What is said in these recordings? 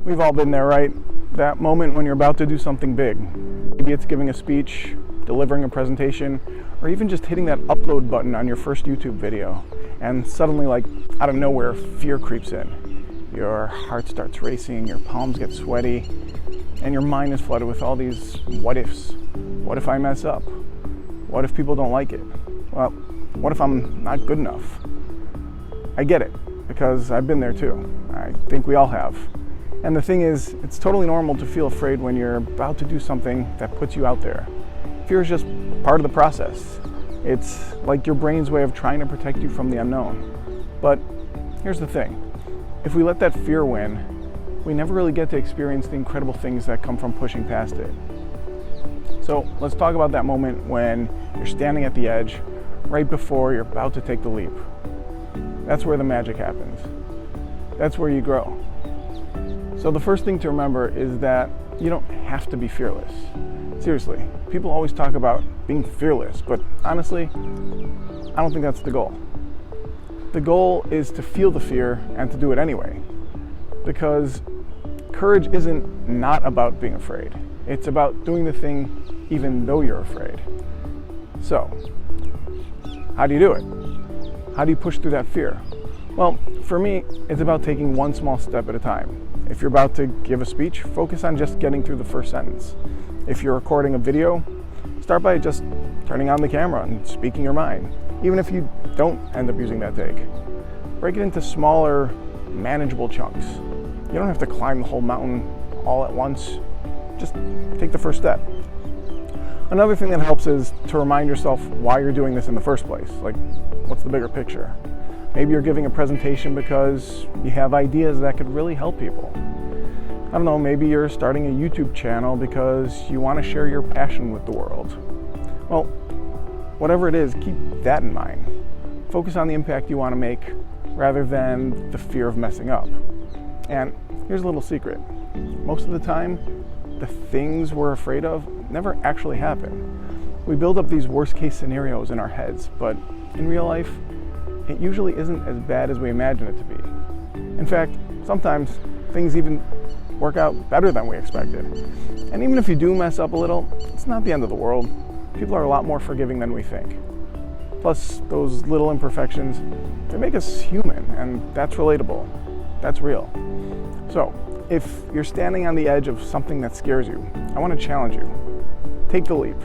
We've all been there, right? That moment when you're about to do something big. Maybe it's giving a speech, delivering a presentation, or even just hitting that upload button on your first YouTube video. And suddenly, like out of nowhere, fear creeps in. Your heart starts racing, your palms get sweaty, and your mind is flooded with all these what ifs. What if I mess up? What if people don't like it? Well, what if I'm not good enough? I get it, because I've been there too. I think we all have. And the thing is, it's totally normal to feel afraid when you're about to do something that puts you out there. Fear is just part of the process. It's like your brain's way of trying to protect you from the unknown. But here's the thing. If we let that fear win, we never really get to experience the incredible things that come from pushing past it. So let's talk about that moment when you're standing at the edge, right before you're about to take the leap. That's where the magic happens. That's where you grow. So the first thing to remember is that you don't have to be fearless. Seriously, people always talk about being fearless, but honestly, I don't think that's the goal. The goal is to feel the fear and to do it anyway. Because courage isn't not about being afraid. It's about doing the thing even though you're afraid. So, how do you do it? How do you push through that fear? Well, for me, it's about taking one small step at a time. If you're about to give a speech, focus on just getting through the first sentence. If you're recording a video, start by just turning on the camera and speaking your mind, even if you don't end up using that take. Break it into smaller, manageable chunks. You don't have to climb the whole mountain all at once. Just take the first step. Another thing that helps is to remind yourself why you're doing this in the first place. Like, what's the bigger picture? Maybe you're giving a presentation because you have ideas that could really help people. I don't know, maybe you're starting a YouTube channel because you want to share your passion with the world. Well, whatever it is, keep that in mind. Focus on the impact you want to make rather than the fear of messing up. And here's a little secret. Most of the time, the things we're afraid of never actually happen. We build up these worst case scenarios in our heads, but in real life, it usually isn't as bad as we imagine it to be. In fact, sometimes things even work out better than we expected. And even if you do mess up a little, it's not the end of the world. People are a lot more forgiving than we think. Plus, those little imperfections, they make us human, and that's relatable. That's real. So, if you're standing on the edge of something that scares you, I want to challenge you. Take the leap.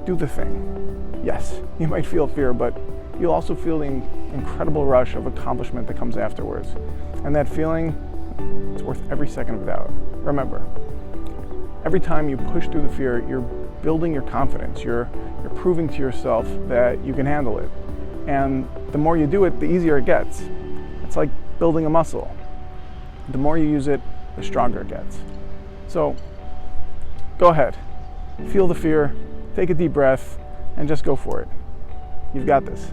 Do the thing. Yes, you might feel fear, but you'll also feel the incredible rush of accomplishment that comes afterwards. And that feeling, it's worth every second of doubt. Remember, every time you push through the fear, you're building your confidence. You're proving to yourself that you can handle it. And the more you do it, the easier it gets. It's like building a muscle. The more you use it, the stronger it gets. So, go ahead. Feel the fear, take a deep breath, and just go for it. You've got this.